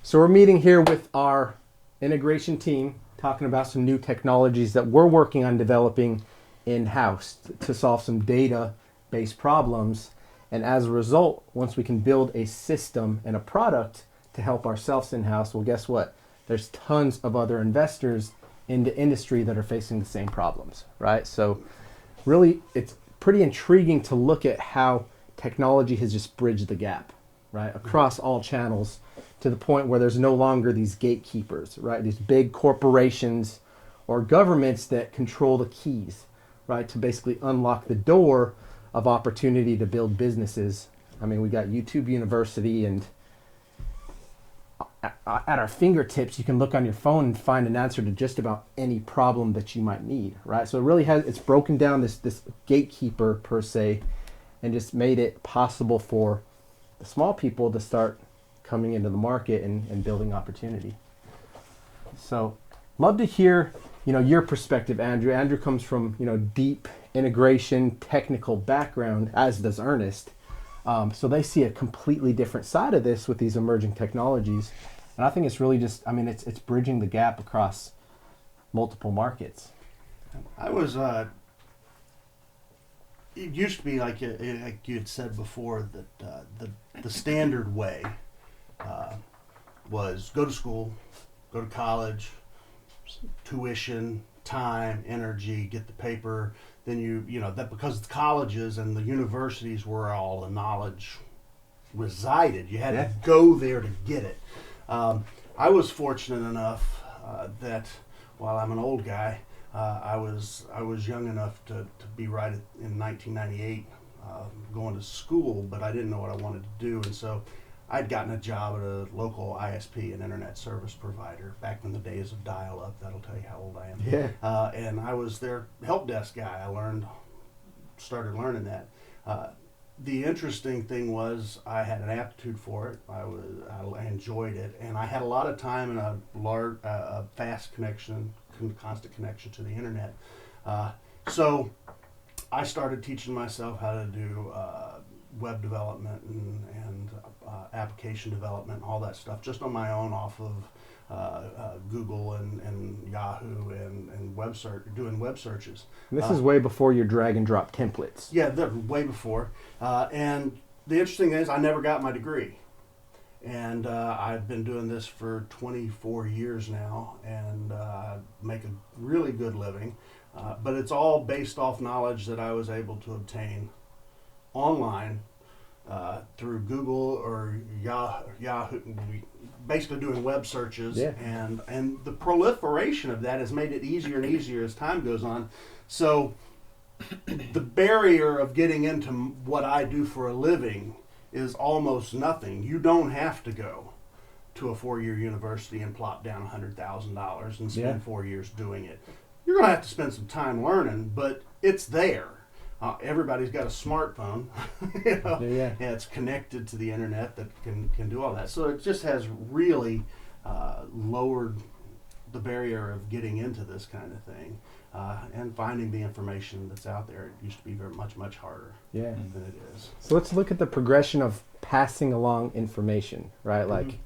So we're meeting here with our integration team, talking about some new technologies that we're working on developing in-house to solve some data-based problems. And as a result, once we can build a system and a product to help ourselves in-house, well, guess what? There's tons of other investors in the industry that are facing the same problems, right? So really, it's pretty intriguing to look at how technology has just bridged the gap, right, across all channels, to the point where there's no longer these gatekeepers, right? These big corporations or governments that control the keys, right, to basically unlock the door of opportunity to build businesses. I mean, we got YouTube University, and at our fingertips, you can look on your phone and find an answer to just about any problem that you might need, right? So it really it's broken down this gatekeeper per se, and just made it possible for the small people to start coming into the market and building opportunity. So love to hear, your perspective, Andrew. Andrew comes from, deep integration, technical background, as does Ernest. So they see a completely different side of this with these emerging technologies. And I think it's really just, it's bridging the gap across multiple markets. I was, it used to be like you had said before that the standard way was go to school, go to college, tuition, time, energy, get the paper. Then that because the colleges and the universities were all the knowledge resided. You had to go there to get it. I was fortunate enough that while I'm an old guy, I was young enough to be right in 1998 going to school, but I didn't know what I wanted to do, and so I'd gotten a job at a local ISP, an internet service provider, back in the days of dial-up. That'll tell you how old I am. Yeah. And I was their help desk guy. I started learning that. The interesting thing was I had an aptitude for it. I enjoyed it, and I had a lot of time and a fast connection, constant connection to the internet. So I started teaching myself how to do web development and application development, all that stuff, just on my own off of Google and Yahoo and doing web searches. And this is way before your drag and drop templates. Yeah, they're way before. And the interesting thing is I never got my degree. And I've been doing this for 24 years now and make a really good living. But it's all based off knowledge that I was able to obtain online through Google or Yahoo, basically doing web searches. Yeah. And the proliferation of that has made it easier and easier as time goes on. So the barrier of getting into what I do for a living is almost nothing. You don't have to go to a 4-year university and plop down $100,000 and spend 4 years doing it. You're going to have to spend some time learning, but it's there. Everybody's got a smartphone, and it's connected to the internet that can do all that. So it just has really lowered the barrier of getting into this kind of thing and finding the information that's out there. It used to be much harder than it is. So let's look at the progression of passing along information, right? Like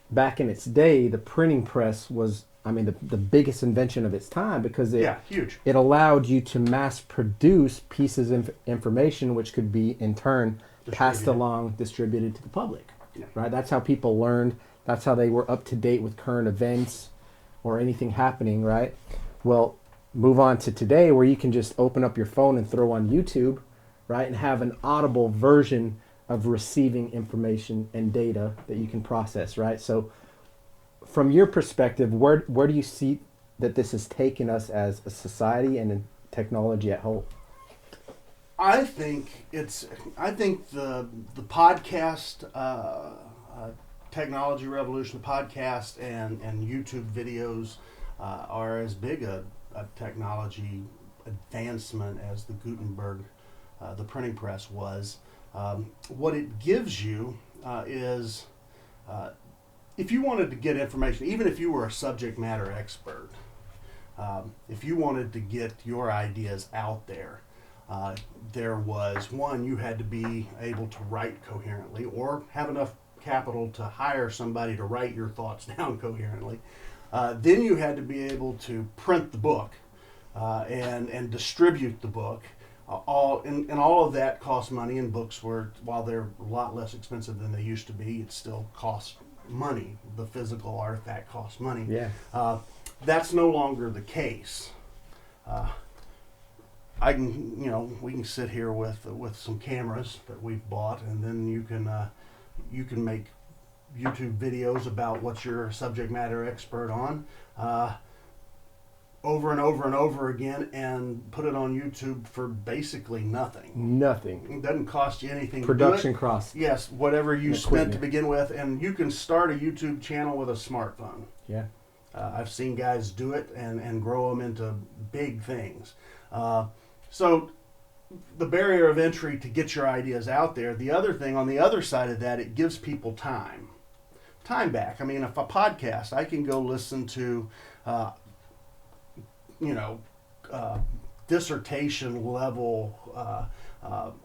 back in its day, the printing press was the biggest invention of its time, because huge. It allowed you to mass produce pieces of information which could be in turn passed along, distributed to the public, right? That's how people learned. That's how they were up to date with current events or anything happening, right? Well, move on to today, where you can just open up your phone and throw on YouTube, right, and have an audible version of receiving information and data that you can process, right? So from your perspective, where do you see that this has taken us as a society and in technology at whole? I think the podcast technology revolution, the podcast and YouTube videos are as big a technology advancement as the Gutenberg, the printing press was. What it gives you is if you wanted to get information, even if you were a subject matter expert, if you wanted to get your ideas out there, you had to be able to write coherently or have enough capital to hire somebody to write your thoughts down coherently. Then you had to be able to print the book and distribute the book. And all of that costs money, and books were, while they're a lot less expensive than they used to be, it still costs money. The physical artifact costs money. Yeah. That's no longer the case. We can sit here with some cameras that we've bought, and then you can make YouTube videos about what you're a subject matter expert on, over and over and over again, and put it on YouTube for basically nothing. Nothing. It doesn't cost you anything. Production to do it. costs. Yes, whatever you spent Equipment. to begin with, and you can start a YouTube channel with a smartphone. Yeah. I've seen guys do it and grow them into big things. So the barrier of entry to get your ideas out there. The other thing, on the other side of that, it gives people time back. I mean, if a podcast, I can go listen to, dissertation level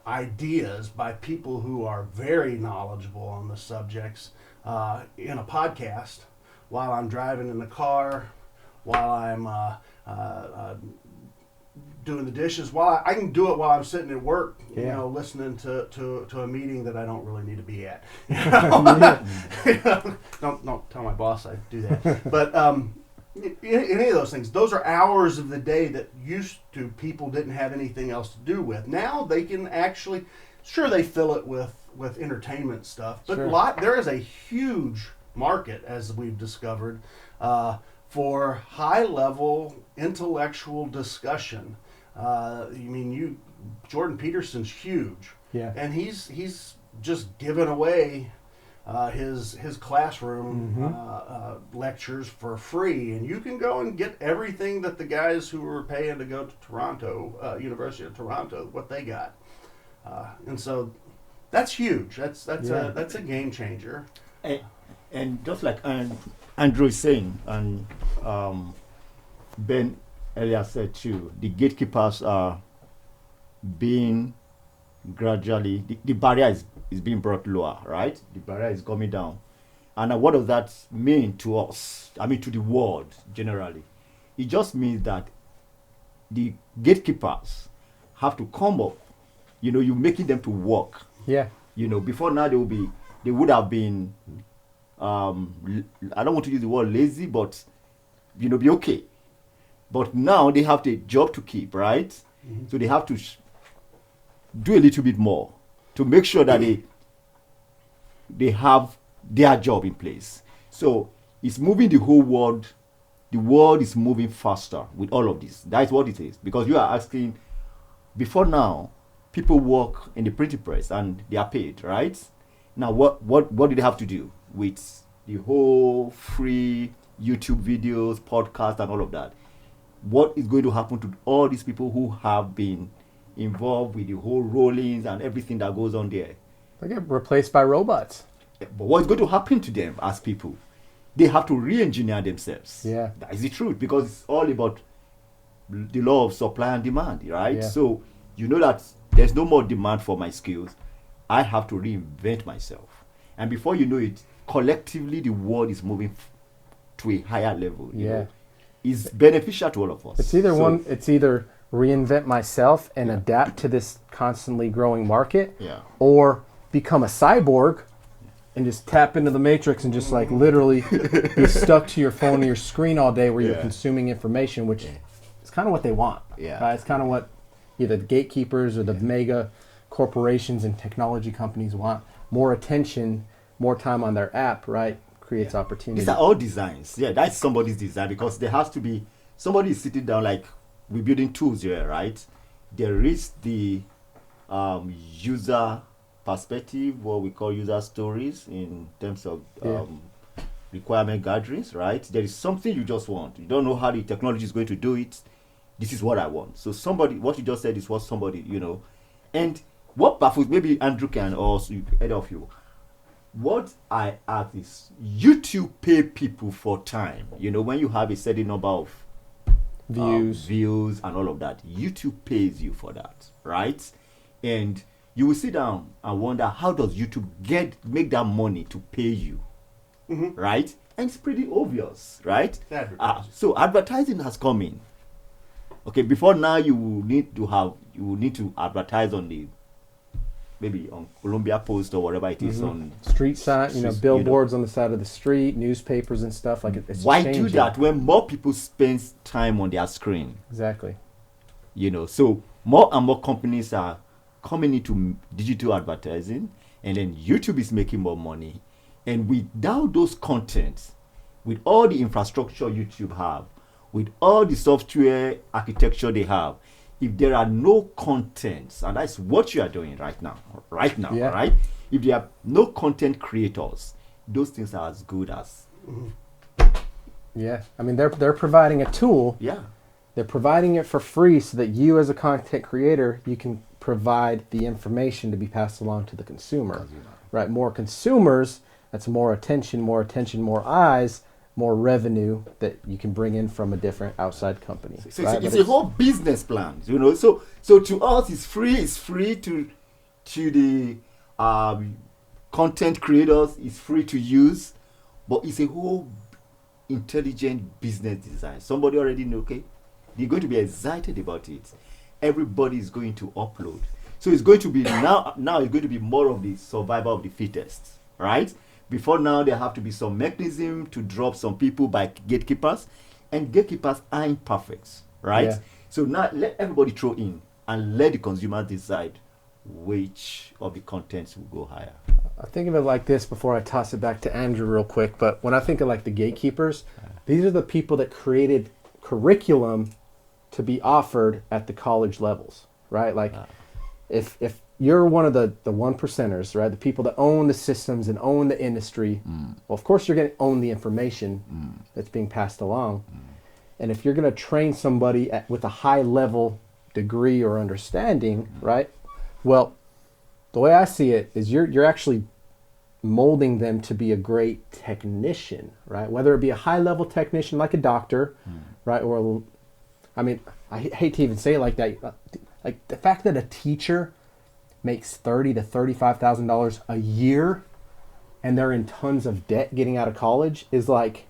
ideas by people who are very knowledgeable on the subjects in a podcast while I'm driving in the car, while I'm doing the dishes. While I can do it while I'm sitting at work, listening to a meeting that I don't really need to be at. Don't tell my boss I do that. But any of those things, those are hours of the day that used to people didn't have anything else to do with. Now they can actually, sure, they fill it with entertainment stuff, but Sure. there is a huge market, as we've discovered, for high-level intellectual discussion. Jordan Peterson's huge, Yeah. and he's just given away his classroom lectures for free, and you can go and get everything that the guys who were paying to go to Toronto, University of Toronto, what they got, and so that's huge. That's a game changer. And just like Andrew is saying, and Ben earlier said too, the gatekeepers are being gradually, the barrier is being brought lower, right? The barrier is coming down. And what does that mean to us? I mean, to the world generally. It just means that the gatekeepers have to come up. You're making them to work. Yeah. Before now they would have been, I don't want to use the word lazy, but, be okay. But now they have the job to keep, right? Mm-hmm. So they have to do a little bit more to make sure that they have their job in place. So it's moving the whole world. The world is moving faster with all of this. That's what it is. Because you are asking, before now, people work in the printing press and they are paid, right? Now, what do they have to do with the whole free YouTube videos, podcasts, and all of that? What is going to happen to all these people who have been involved with the whole rollings and everything that goes on there? They get replaced by robots. But what's going to happen to them as people? They have to re-engineer themselves. Yeah. That is the truth, because it's all about the law of supply and demand, right? Yeah. So that there's no more demand for my skills. I have to reinvent myself. And before you know it, collectively the world is moving to a higher level. You know? It's beneficial to all of us. It's either reinvent myself and adapt to this constantly growing market, or become a cyborg and just tap into the matrix and just like literally be stuck to your phone or your screen all day where you're consuming information, which is kind of what they want. It's kind of what either the gatekeepers or the mega corporations and technology companies want. More attention, more time on their app, right? Creates opportunity. These are all designs. Yeah, that's somebody's design, because there has to be somebody is sitting down, like we're building tools here, right? There is the user perspective, what we call user stories in terms of requirement gatherings, right? There is something you just want. You don't know how the technology is going to do it. This is what I want. So what you just said is what somebody, and what baffles, maybe Andrew can, or either of you, what I ask is, YouTube pay people for time. When you have a certain number of views and all of that, YouTube pays you for that, right? And you will sit down and wonder, how does YouTube make that money to pay you, right? And it's pretty obvious, right? Advertising. So advertising has come in. Okay, before now you will need to advertise on the, maybe on Columbia Post or whatever it is, on street sign, billboards on the side of the street, newspapers and stuff. Like it's why changing. do that when more people spend time on their screen? Exactly. So more and more companies are coming into digital advertising, and then YouTube is making more money. And without those contents, with all the infrastructure YouTube have, with all the software architecture they have, if there are no contents, and that's what you are doing right now, Yeah. right? If there are no content creators, those things are as good as. Yeah. I mean, they're providing a tool. Yeah. They're providing it for free so that you, as a content creator, you can provide the information to be passed along to the consumer. Right? More consumers, that's more attention, more eyes, more revenue that you can bring in from a different outside company. So right? it's a whole business plan, So to us, it's free to the content creators. It's free to use, but it's a whole intelligent business design. Somebody already know. Okay, they're going to be excited about it. Everybody is going to upload. So it's going to be now it's going to be more of the survival of the fittest, right? Before now, there have to be some mechanism to drop some people by gatekeepers, and gatekeepers aren't perfect, right? Yeah. So now let everybody throw in and let the consumer decide which of the contents will go higher. I think of it like this before I toss it back to Andrew real quick, but when I think of like the gatekeepers, these are the people that created curriculum to be offered at the college levels, right? Like if you're one of the one percenters, right? The people that own the systems and own the industry. Well, of course, you're going to own the information that's being passed along. And if you're going to train somebody with a high level degree or understanding, right? Well, the way I see it is you're actually molding them to be a great technician, right? Whether it be a high level technician like a doctor, right? Or, I mean, I hate to even say it like that. Like the fact that a teacher makes $30,000 to $35,000 a year, and they're in tons of debt getting out of college is like,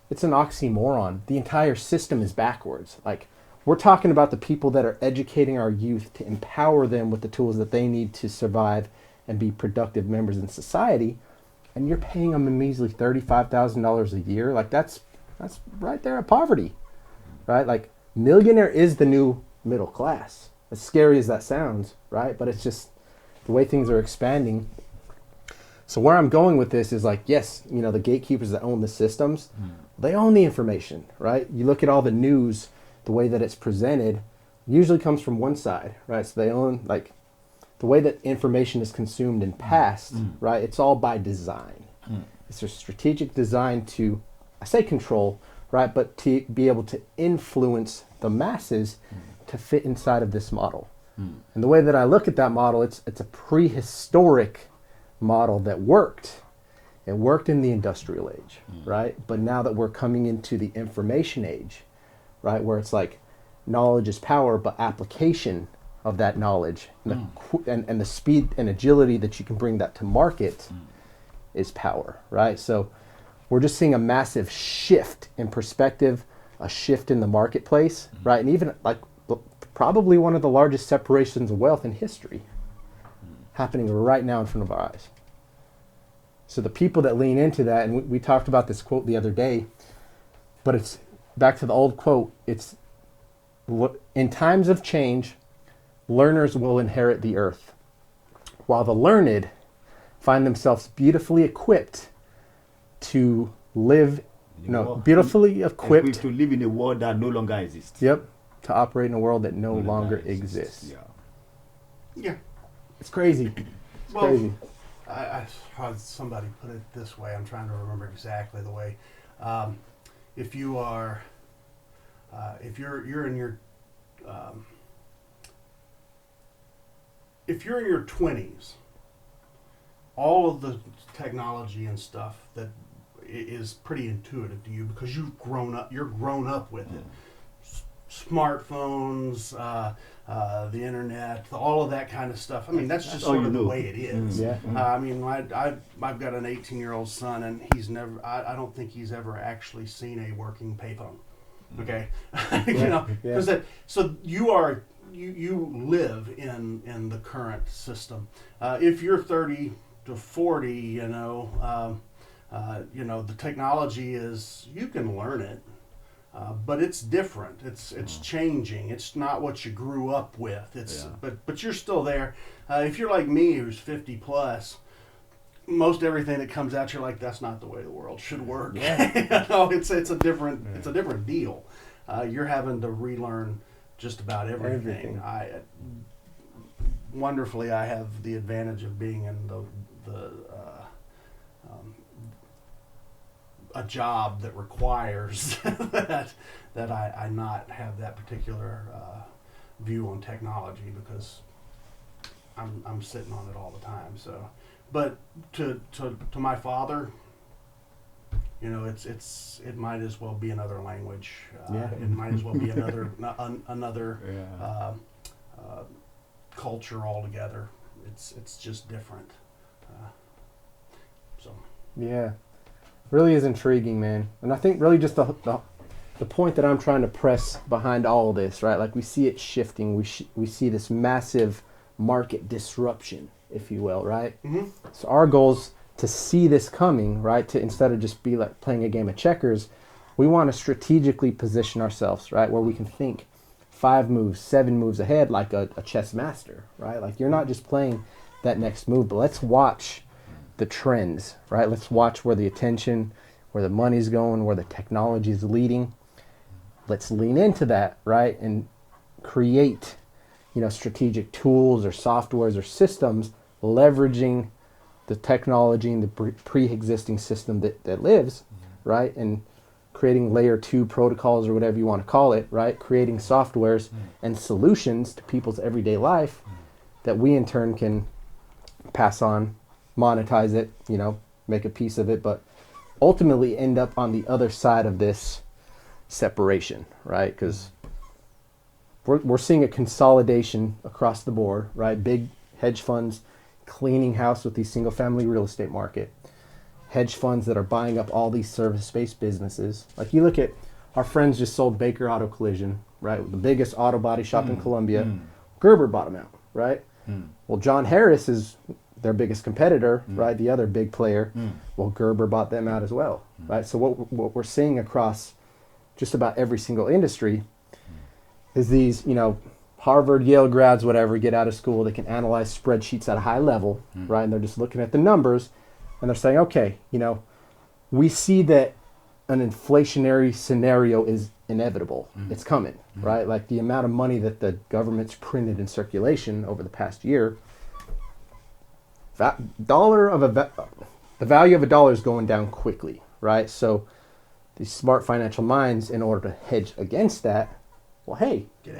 it's an oxymoron. The entire system is backwards. Like, we're talking about the people that are educating our youth to empower them with the tools that they need to survive and be productive members in society, and you're paying them a measly $35,000 a year. Like that's right there at poverty, right? Like millionaire is the new middle class. As scary as that sounds, right? But it's just the way things are expanding. So where I'm going with this is like, yes, the gatekeepers that own the systems, they own the information, right? You look at all the news, the way that it's presented usually comes from one side, right? So they own like the way that information is consumed and passed, right? It's all by design. It's a strategic design to, I say control, right? But to be able to influence the masses to fit inside of this model. And the way that I look at that model, it's a prehistoric model that worked. It worked in the industrial age, right? But now that we're coming into the information age, right, where it's like knowledge is power, but application of that knowledge and the speed and agility that you can bring that to market is power, right? So we're just seeing a massive shift in perspective, a shift in the marketplace, right? And even like probably one of the largest separations of wealth in history happening right now in front of our eyes. So the people that lean into that, and we talked about this quote the other day, but it's back to the old quote. It's in times of change, learners will inherit the earth, while the learned find themselves beautifully equipped to live, beautifully equipped to live in a world that no longer exists. Yep, to operate in a world that no longer exists. Yeah. It's crazy. It's crazy. I heard somebody put it this way. I'm trying to remember exactly the way. If you are, if you're in your, if you're in your 20s, all of the technology and stuff that is pretty intuitive to you because you're grown up with it. smartphones, the internet, all of that kind of stuff. I mean, that's just all sort you of the know. way it is. Yeah. I mean, I've got an 18-year-old son, and he's never. I don't think he's ever actually seen a working payphone. Okay, you know, because so you live in the current system. If you're 30 to 40, you know, the technology is, you can learn it. But it's different. It's changing. It's not what you grew up with. But you're still there. If you're like me, who's 50 plus, most everything that comes out, you're like, that's not the way the world should work. Yeah. It's a different deal. You're having to relearn just about everything. Wonderfully, I have the advantage of being in a job that requires that I not have that particular view on technology, because I'm sitting on it all the time. So, but to my father, you know, it might as well be another language. It might as well be another culture altogether. It's just different. Yeah. Really is intriguing, man. And I think really just the point that I'm trying to press behind all of this, right? Like, we see it shifting. We see this massive market disruption, if you will, right? Mm-hmm. So our goal's to see this coming, right? To, instead of just be like playing a game of checkers, we want to strategically position ourselves, right? Where we can think 5 moves, 7 moves ahead, like a chess master, right? Like, you're not just playing that next move, but let's watch the trends, right? Let's watch where the attention, where the money's going, where the technology is leading. Let's lean into that, right? And create, strategic tools or softwares or systems leveraging the technology and the pre-existing system that lives, right? And creating layer 2 protocols, or whatever you want to call it, right? Creating softwares and solutions to people's everyday life that we in turn can pass on, monetize it, make a piece of it, but ultimately end up on the other side of this separation, right? Because we're seeing a consolidation across the board, right? Big hedge funds cleaning house with the single family real estate market. Hedge funds that are buying up all these service-based businesses. Like, you look at, our friends just sold Baker Auto Collision, right? The biggest auto body shop in Colombia. Gerber bought them out, right? Well, John Harris is their biggest competitor, right? The other big player. Well, Gerber bought them out as well, right? So what we're seeing across just about every single industry is these, Harvard, Yale grads, whatever, get out of school, they can analyze spreadsheets at a high level, right? And they're just looking at the numbers, and they're saying, okay, we see that an inflationary scenario is inevitable. It's coming, right? Like, the amount of money that the government's printed in circulation over the past year, the value of a dollar is going down quickly, right? So these smart financial minds, in order to hedge against that, well, hey, Get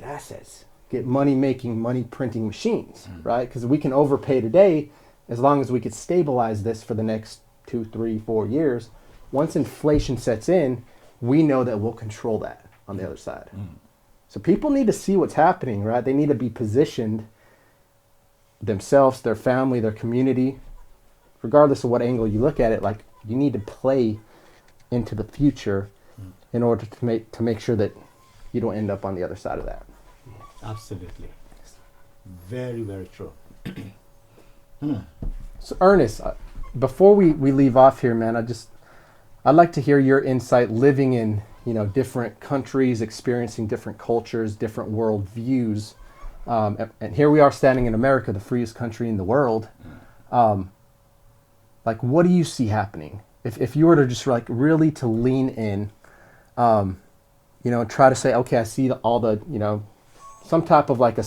assets. Get money-making, money-printing machines, right? Because we can overpay today, as long as we could stabilize this for the next 2, 3, 4 years. Once inflation sets in, we know that we'll control that on the other side. So people need to see what's happening, right? They need to be positioned, themselves, their family, their community, regardless of what angle you look at it. Like, you need to play into the future in order to make sure that you don't end up on the other side of that. Absolutely. Very, very true. So Ernest, before we leave off here, man, I'd like to hear your insight living in, different countries, experiencing different cultures, different world views. And here we are standing in America, the freest country in the world. Like, what do you see happening? If you were to just really to lean in, and try to say, okay, I see all the, some type of like a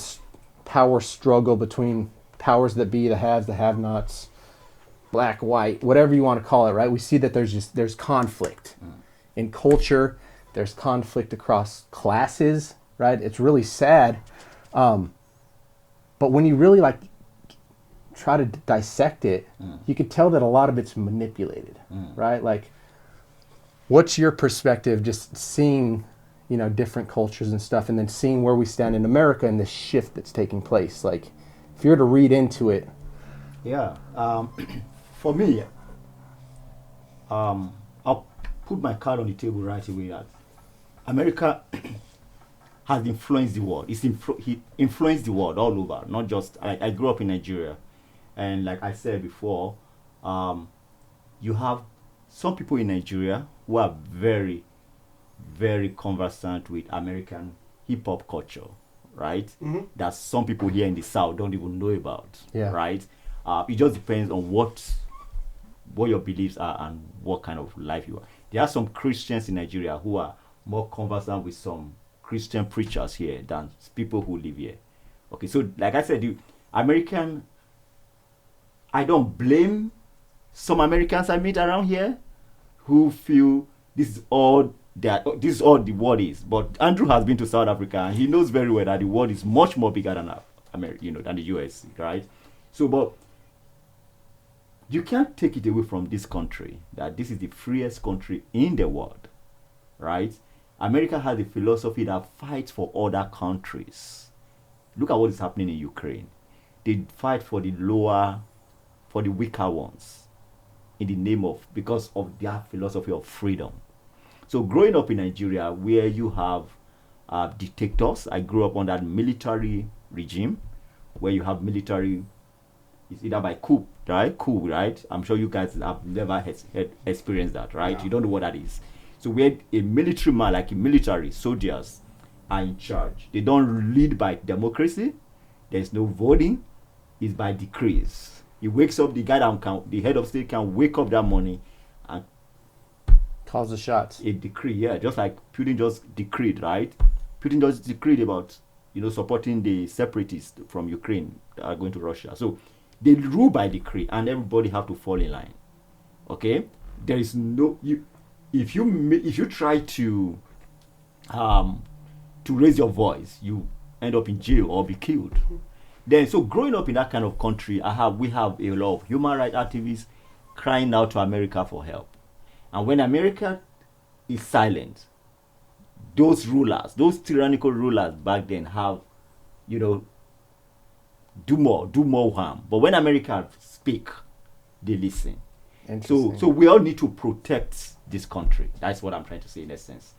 power struggle between powers that be, the haves, the have-nots, black, white, whatever you want to call it, right? We see that there's conflict in culture. There's conflict across classes, right? It's really sad. But when you really try to dissect it, you can tell that a lot of it's manipulated, right? Like, what's your perspective just seeing, different cultures and stuff, and then seeing where we stand in America and the shift that's taking place. Like, if you were to read into it. Yeah. For me, I'll put my card on the table right away that America has influenced the world. He influenced the world all over, not just. I grew up in Nigeria, and like I said before, you have some people in Nigeria who are very, very conversant with American hip hop culture, right? Mm-hmm. That some people here in the South don't even know about, Yeah. right? It just depends on what your beliefs are and what kind of life you are. There are some Christians in Nigeria who are more conversant with some Christian preachers here than people who live here. Okay, so like I said, I don't blame some Americans I meet around here who feel this is all the world is. But Andrew has been to South Africa and he knows very well that the world is much more bigger than than the US, right? So, but you can't take it away from this country that this is the freest country in the world, right? America has a philosophy that fights for other countries. Look at what is happening in Ukraine. They fight for the weaker ones because of their philosophy of freedom. So growing up in Nigeria, where you have dictators, I grew up under military regime, where you have military. It's either by coup, right? I'm sure you guys have never experienced that, right? Yeah. You don't know what that is. So where a military man, like a military soldiers, are in charge. They don't lead by democracy. There's no voting. It's by decrees. He wakes up, the head of state can wake up that morning and Calls the shots. a decree, just like Putin just decreed, right? Putin just decreed about, supporting the separatists from Ukraine that are going to Russia. So they rule by decree, and everybody have to fall in line. Okay, there is no if you try to raise your voice, you end up in jail or be killed. Then, so growing up in that kind of country, we have a lot of human rights activists crying out to America for help. And when America is silent, those tyrannical rulers back then have, do more harm. But when America speak, they listen. So we all need to protect this country. That's what I'm trying to say in essence.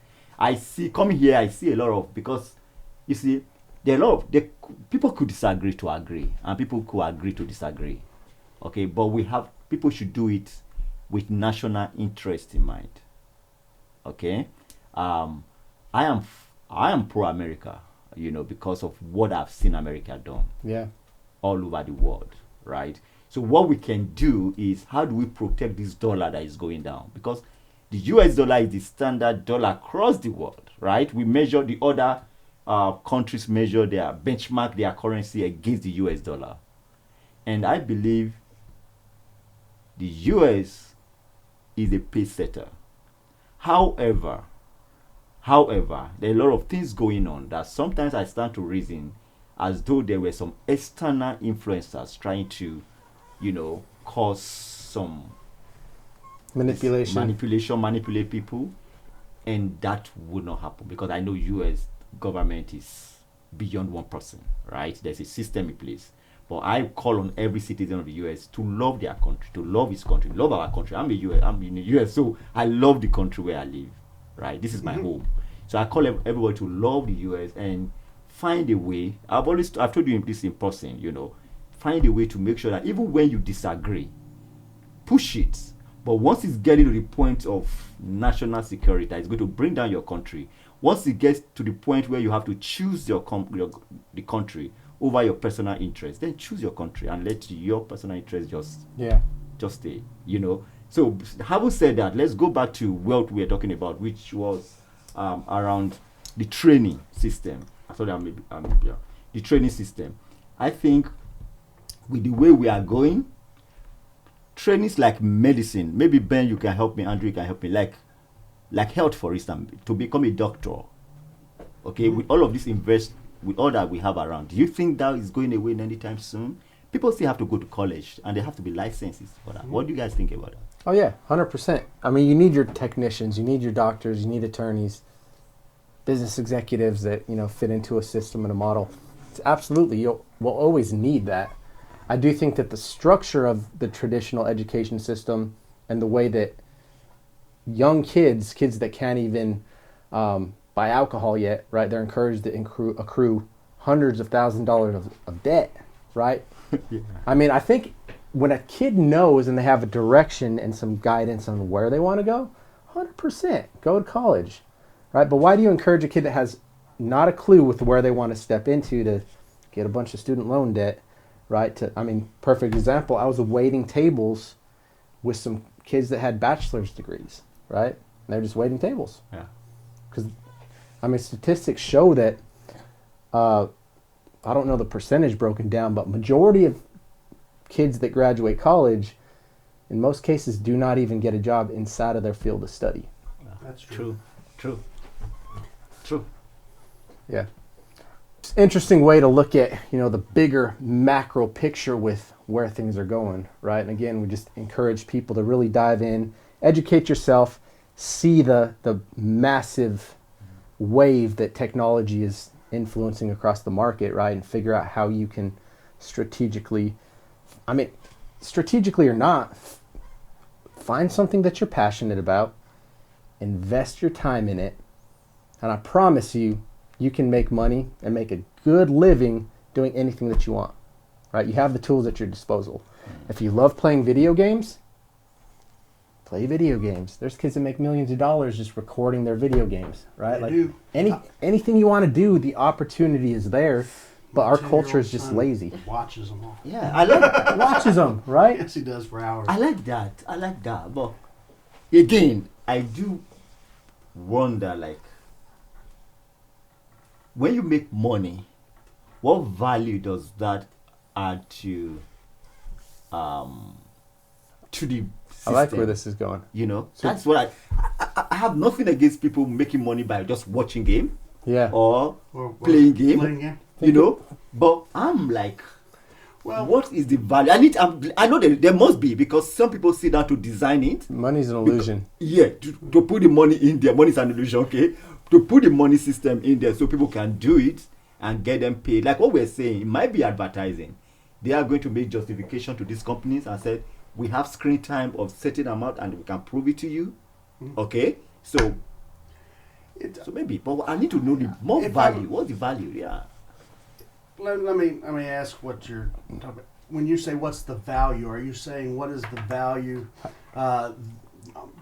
Coming here, I see a lot of, because you see, there are a lot of people could disagree to agree, and people could agree to disagree. Okay, but people should do it with national interest in mind. Okay, I am pro-America, because of what I've seen America done. Yeah. All over the world, right? So what we can do is, how do we protect this dollar that is going down? Because the US dollar is the standard dollar across the world, right? We measure the other countries benchmark their currency against the US dollar. And I believe the US is a pace setter. However, there are a lot of things going on that sometimes I stand to reason as though there were some external influencers trying to, cause some manipulate people, and that would not happen, because I know US government is beyond one person, right? There's a system in place. But I call on every citizen of the US to love their country, to love his country, love our country. I'm in the US, so I love the country where I live, right? This is my home. So I call everybody to love the US and find a way. I've told you this in person, find a way to make sure that even when you disagree, push it. But once it's getting to the point of national security that is going to bring down your country, once it gets to the point where you have to choose the country over your personal interest, then choose your country and let your personal interest just stay. So having said that, let's go back to what we were talking about, which was around the training system. The training system. I think with the way we are going, trainings like medicine, maybe Ben, you can help me, Andrew, you can help me, like health, for instance, to become a doctor. Okay, with all of this with all that we have around, do you think that is going away anytime soon? People still have to go to college and they have to be licensed for that. What do you guys think about that? Oh yeah, 100%. I mean, you need your technicians, you need your doctors, you need attorneys. business executives that, you know, fit into a system and a model. It's absolutely, we'll always need that. I do think that the structure of the traditional education system and the way that young kids that can't even buy alcohol yet, right? They're encouraged to accrue hundreds of thousands of dollars of debt, right? Yeah. I mean, I think when a kid knows and they have a direction and some guidance on where they want to go, 100% go to college, right? But why do you encourage a kid that has not a clue with where they want to step into to get a bunch of student loan debt, right? Perfect example, I was waiting tables with some kids that had bachelor's degrees, right? They're just waiting tables. Yeah. Because, statistics show that, I don't know the percentage broken down, but majority of kids that graduate college, in most cases, do not even get a job inside of their field of study. That's true. True. Yeah. It's an interesting way to look at, the bigger macro picture with where things are going, right? And again, we just encourage people to really dive in, educate yourself, see the massive wave that technology is influencing across the market, right? And figure out how you can strategically or not, find something that you're passionate about, invest your time in it, and I promise you, you can make money and make a good living doing anything that you want, right? You have the tools at your disposal. If you love playing video games, play video games. There's kids that make millions of dollars just recording their video games, right? They do. Anything you want to do, the opportunity is there, but our 10-year-old culture is just son lazy. Watches them all. Yeah, I like Watches them, right? Yes, he does for hours. I like that. But again, I do wonder, like, when you make money, what value does that add to the system? I like where this is going. That's what I have nothing against people making money by just watching game Yeah. or Or playing game. Playing game. But I'm like, Well, what is the value? I know there must be, because some people sit down to design it. Money's an illusion. To put the money in there. Money is an illusion, okay? To put the money system in there so people can do it and get them paid. Like what we're saying, it might be advertising. They are going to make justification to these companies and said, we have screen time of certain amount and we can prove it to you. Okay? So maybe, but I need to know the more value. What's the value? Yeah. let me ask what you're talking about. When you say what's the value, are you saying what is the value?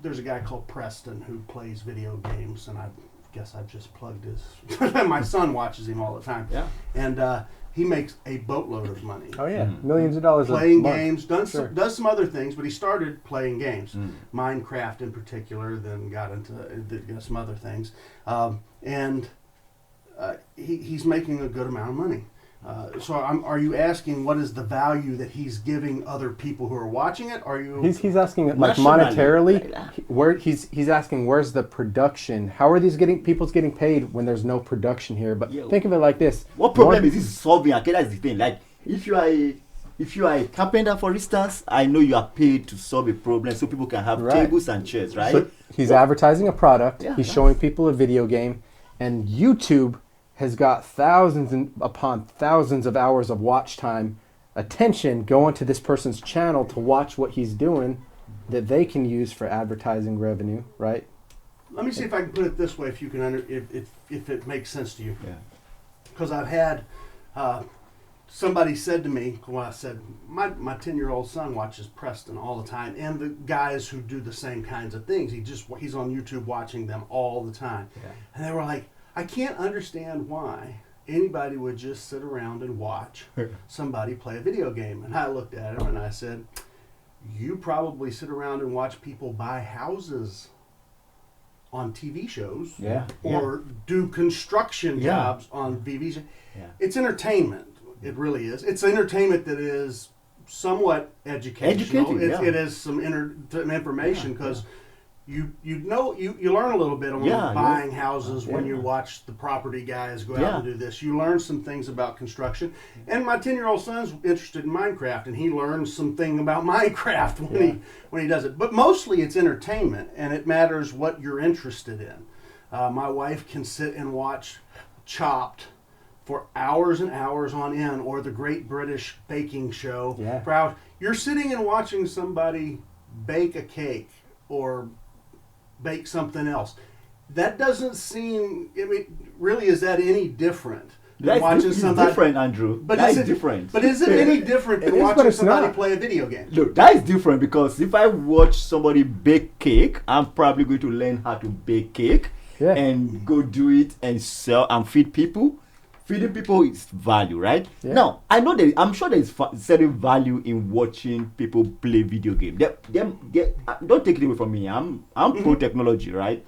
There's a guy called Preston who plays video games, and I guess I've just plugged his. My son watches him all the time. Yeah. And he makes a boatload of money. Oh yeah, millions of dollars. Playing a month. games, does Sure. some other things, but he started playing games, Minecraft in particular. Then got into some other things, and he's making a good amount of money. So are you asking what is the value that he's giving other people who are watching it? Are you? He's asking like Nationally, monetarily. like Where he's asking where's the production? How are these people's getting paid when there's no production here? But Yeah. think of it like this. What problem is this solving? Okay, that's the thing. Like if you are a carpenter, for instance, I know you are paid to solve a problem so people can have Right. tables and chairs, right? So he's advertising a product. Yeah, He's that's- showing people a video game, and YouTube has got thousands upon thousands of hours of watch time, attention going to this person's channel to watch what he's doing, that they can use for advertising revenue, right? Let me see if I can put it this way. If you can, if it makes sense to you. Yeah. Because I've had somebody said to me, well, I said, my 10-year-old son watches Preston all the time, and the guys who do the same kinds of things. He's on YouTube watching them all the time. Yeah. And they were like, I can't understand why anybody would just sit around and watch somebody play a video game. And I looked at him and I said, you probably sit around and watch people buy houses on TV shows, Yeah. or do construction Yeah. jobs on VVs. Yeah. It's entertainment. It really is. It's entertainment that is somewhat educational. Educating, yeah. It is some information because you learn a little bit on Yeah, buying houses when yeah. you watch the property guys go out Yeah. and do this. You learn some things about construction. And my 10-year-old son's interested in Minecraft, and he learns something about Minecraft when he does it. But mostly it's entertainment, and it matters what you're interested in. My wife can sit and watch Chopped for hours and hours on end, or the Great British Baking Show. Yeah. Proud. You're sitting and watching somebody bake a cake or bake something else. That doesn't seem. I mean, really, is that any different than watching somebody? Different, Andrew. But that is is it different. But is it any different It than is, but watching it's somebody not. play a video game? Look, that is different because if I watch somebody bake cake, I'm probably going to learn how to bake cake Yeah. and go do it and sell and feed people. Feeding people is value, right? Yeah. Now, I'm sure there is certain value in watching people play video game. Don't take it away from me. I'm pro technology, right?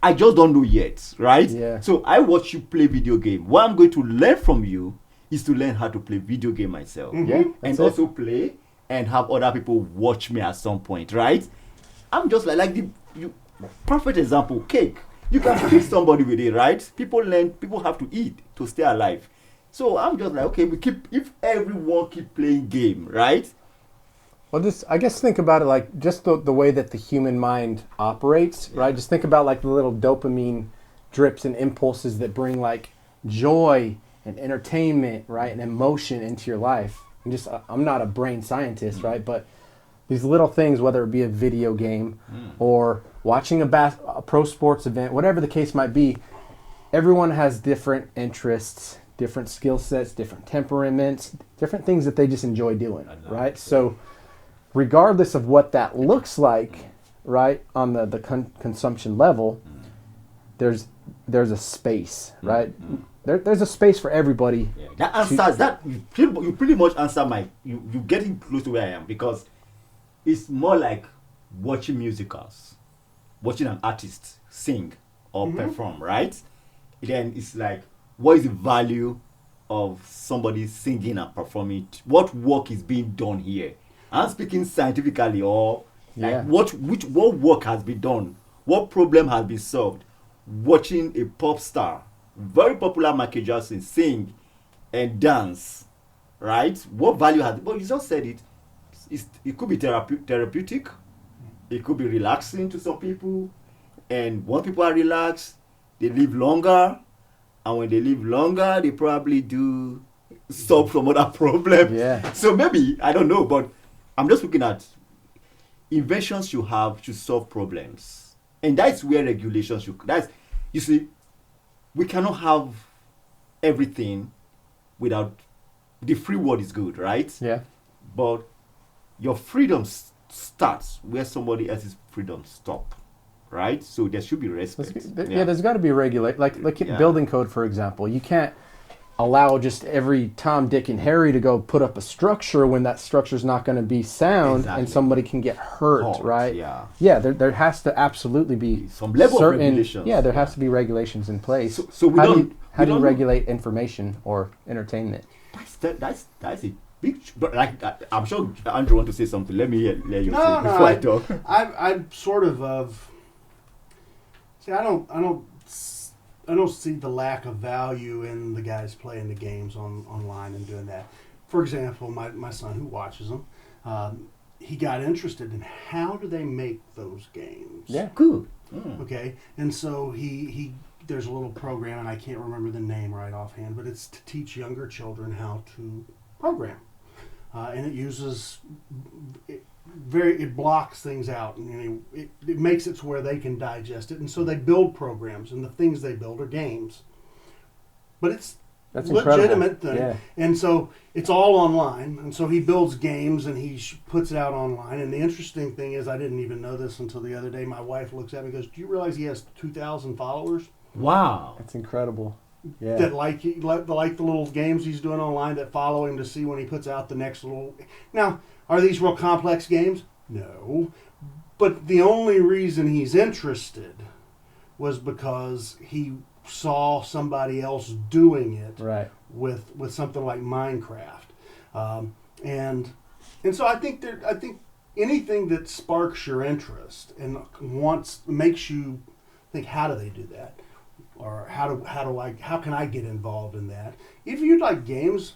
I just don't know yet, right? Yeah. So I watch you play video game. What I'm going to learn from you is to learn how to play video game myself. Yeah, And that's it. also play and have other people watch me at some point, right? I'm just perfect example, cake. You can feed somebody with it, right? People have to eat to stay alive. So I'm just like, okay, if everyone keep playing game, right? Well, I guess think about it like just the way that the human mind operates, right? Just think about like the little dopamine drips and impulses that bring like joy and entertainment, right? And emotion into your life. And just, I'm not a brain scientist, right? But these little things, whether it be a video game or watching a pro sports event, whatever the case might be, everyone has different interests, different skill sets, different temperaments, different things that they just enjoy doing, right? So regardless of what that looks like, right, on the consumption level, there's a space, right? There's a space for everybody. Yeah, that answers that. You pretty much answer you getting close to where I am, because it's more like watching musicals, watching an artist sing or perform, right? Then it's like, what is the value of somebody singing and performing? What work is being done here? I'm speaking scientifically, or like what work has been done, what problem has been solved. Watching a pop star, very popular Michael Jackson, sing and dance, right? What value has? But you just said it. It could be therapeutic. It could be relaxing to some people, and when people are relaxed, they live longer, and when they live longer, they probably do solve some other problems. Yeah. So maybe, I don't know, but I'm just looking at inventions you have to solve problems, and that's where regulations you see, we cannot have everything without the free world is good, right? Yeah. But your freedom starts where somebody else's freedom stop, right? So there should be respect. There's got to be regulate. Like building code, for example. You can't allow just every Tom, Dick, and Harry to go put up a structure when that structure is not going to be sound, and somebody can get hurt, right? Yeah. Yeah, there has to absolutely be some level of regulations. Yeah, there has to be regulations in place. So how do you regulate information or entertainment? That's a big. But like, I'm sure Andrew want to say something. Let me hear you No, say before I talk. I'm sort of see. I don't see the lack of value in the guys playing the games online and doing that. For example, my son who watches them, he got interested in how do they make those games. Yeah, good. Okay, and so he there's a little program, and I can't remember the name right offhand, but it's to teach younger children how to program, and it uses it blocks things out, and it makes it to where they can digest it, and so they build programs, and the things they build are games, but it's that's legitimate incredible. thing, Yeah. and so it's all online, and so he builds games and he puts it out online. And the interesting thing is, I didn't even know this until the other day. My wife looks at me and goes, "Do you realize he has 2,000 followers?" Wow, That's incredible. Yeah. That like the little games he's doing online, that follow him to see when he puts out the next little. Now, are these real complex games? No, but the only reason he's interested was because he saw somebody else doing it Right. with something like Minecraft, and so I think anything that sparks your interest and makes you think, how do they do that, or how can I get involved in that? If you like games,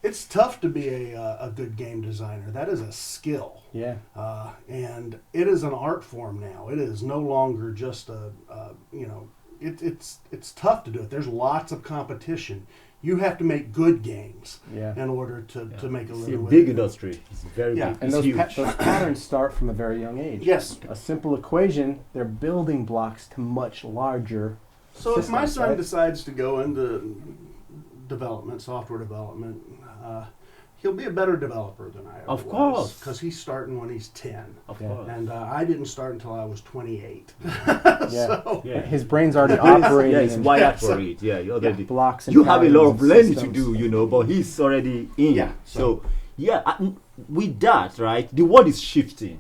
it's tough to be a good game designer. That is a skill. Yeah. And it is an art form now. It is no longer just it's tough to do it. There's lots of competition. You have to make good games in order to make a It's living a with big it. industry. It's very big. And It's those, huge. those patterns start from a very young age. Yes. A simple equation, they're building blocks to much larger So if my systems, son right? decides to go into software development, he'll be a better developer than I ever Of course. because he's starting when he's 10. Of Yeah. course. And I didn't start until I was 28. Yeah. So, Yeah. His brain's already operating Yeah, it's in wired so- for it. Yeah, you already. blocks and You have a lot of patterns and learning to systems. do, but he's already in. Yeah, So, with that, right, the world is shifting.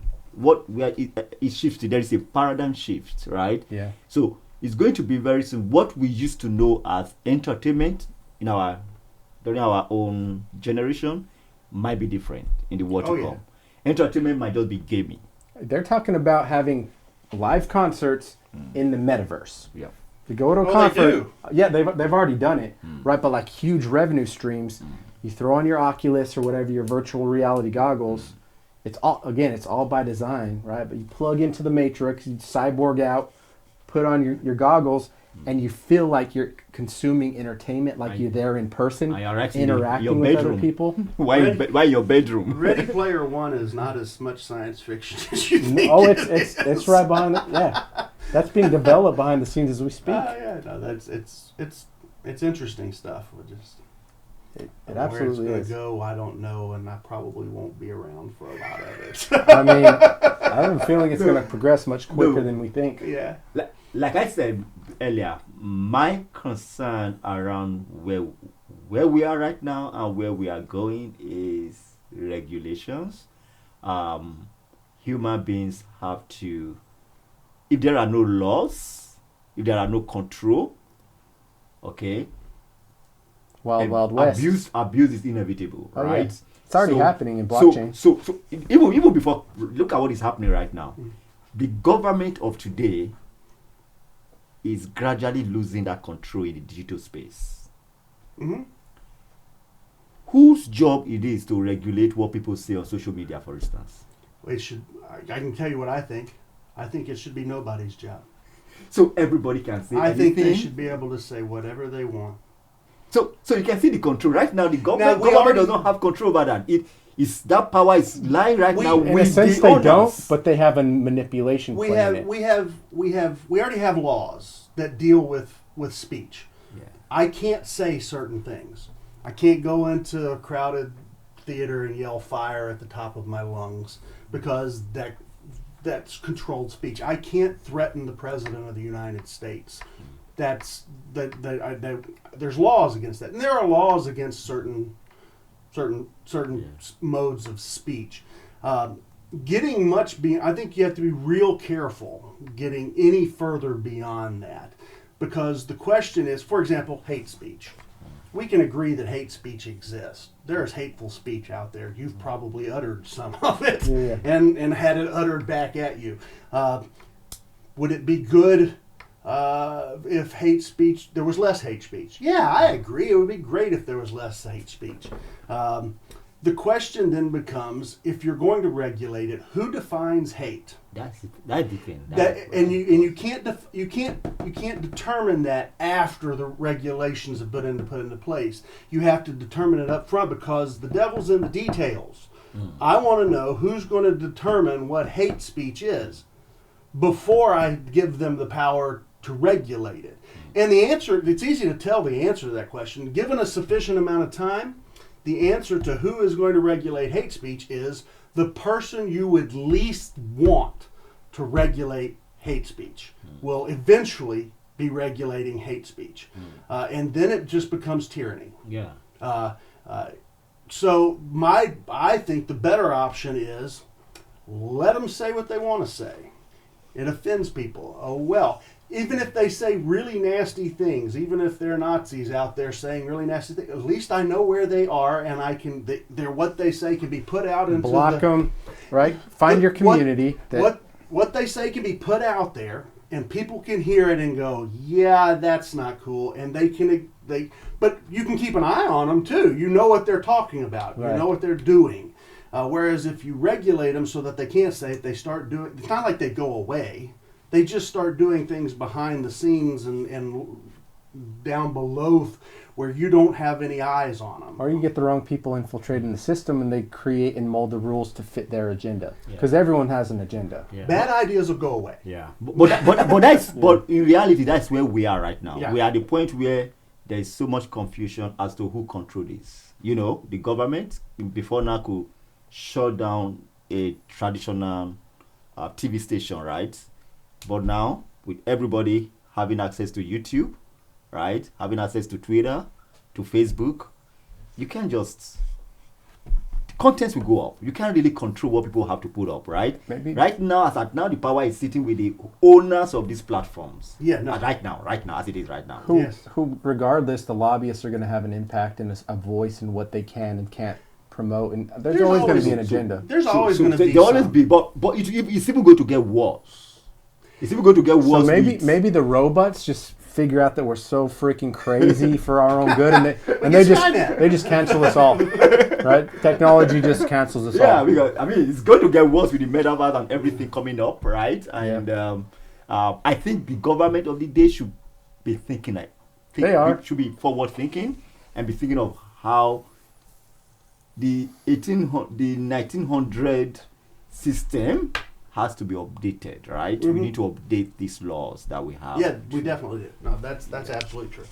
Is shifting. There is a paradigm shift, right? Yeah. So it's going to be very soon. What we used to know as entertainment during our own generation might be different in the world Oh, to yeah. come. Entertainment might just be gaming. They're talking about having live concerts in the metaverse. Yeah. To go to a Oh, they concert, do. yeah, they've already done it, right? But like huge revenue streams, you throw on your Oculus or whatever your virtual reality goggles. It's all by design, right? But you plug into the matrix, you cyborg out, put on your goggles, and you feel like you're consuming entertainment, like you're there in person, And you're actually in your interacting with other bedroom. people. Why your bedroom? Ready Player One is not as much science fiction as you think. Oh, it's right behind it. Yeah, that's being developed behind the scenes as we speak. Yeah, no, it's interesting stuff. It Where absolutely it's is. going to go, I don't know, and I probably won't be around for a lot of it. I mean, I have a feeling it's going to progress much quicker No. than we think. Yeah. Like I said earlier, my concern around where we are right now and where we are going is regulations. Human beings have to, if there are no laws, if there are no control, okay, Wild West. abuse is inevitable, Oh, yeah. right? It's already So- happening in blockchain. So even before, look at what is happening right now. The government of today is gradually losing that control in the digital space. Hmm. Whose job it is to regulate what people say on social media, for instance? It should. I can tell you what I think. I think it should be nobody's job. So everybody can say I think they anything. should be able to say whatever they want. So you can see the control right now. The government, we government already- does not have control over that. It is that power is lying right now In a with sense, the they owners. don't, but they have a manipulation We plan in have it. we already have laws that deal with speech. Yeah. I can't say certain things. I can't go into a crowded theater and yell fire at the top of my lungs because that's controlled speech. I can't threaten the president of the United States. That's there's laws against that, and there are laws against certain modes of speech. Getting much beyond, I think you have to be real careful getting any further beyond that, because the question is, for example, hate speech. We can agree that hate speech exists. There's hateful speech out there. You've probably uttered some of it, Yeah. and had it uttered back at you. Would it be good if there was less hate speech? Yeah, I agree. It would be great if there was less hate speech. The question then becomes, if you're going to regulate it, who defines hate? That's the thing. You can't determine that after the regulations have been put into place. You have to determine it up front, because the devil's in the details. I want to know who's going to determine what hate speech is before I give them the power to regulate it. And the answer, it's easy to tell the answer to that question. Given a sufficient amount of time, the answer to who is going to regulate hate speech is the person you would least want to regulate hate speech will eventually be regulating hate speech. And then it just becomes tyranny. Yeah. So I think the better option is let them say what they want to say. It offends people. Oh, well, even if they say really nasty things, even if they're Nazis out there saying really nasty things, at least I know where they are, and what they say can be put out into Block them, right? Find your community. What they say can be put out there, and people can hear it and go, yeah, that's not cool, and but you can keep an eye on them too. You know what they're talking about. Right. You know what they're doing. Whereas if you regulate them so that they can't say it, they start doing. It's not like they go away. They just start doing things behind the scenes and down below where you don't have any eyes on them. Or you get the wrong people infiltrating the system and they create and mold the rules to fit their agenda. Yeah. Because everyone has an agenda. Yeah. Bad ideas will go away. Yeah, but that's but in reality that's where we are right now. Yeah. We are at the point where there is so much confusion as to who controls this. You know, the government before now could shut down a traditional TV station, right? But now with everybody having access to YouTube, right, having access to Twitter, to Facebook, you can't just contents will go up. You can't really control what people have to put up, right? Maybe. Right now, as at now, the power is sitting with the owners of these platforms. Yeah, no. Right now, as it is right now. Who, regardless, the lobbyists are going to have an impact and a voice in what they can and can't promote. And there's always going to be an agenda. There's always going to be. There always be, but it's even going to get worse. It's even going to get worse. So maybe the robots just figure out that we're so freaking crazy for our own good, and they just cancel us all, right? Technology just cancels us all. Yeah, because I mean it's going to get worse with the metaverse and everything coming up, right? And I think the government of the day should be thinking should be forward thinking and be thinking of how the 1900 system has to be updated, right? Mm-hmm. We need to update these laws that we have. Yeah, we definitely do. No, that's absolutely true.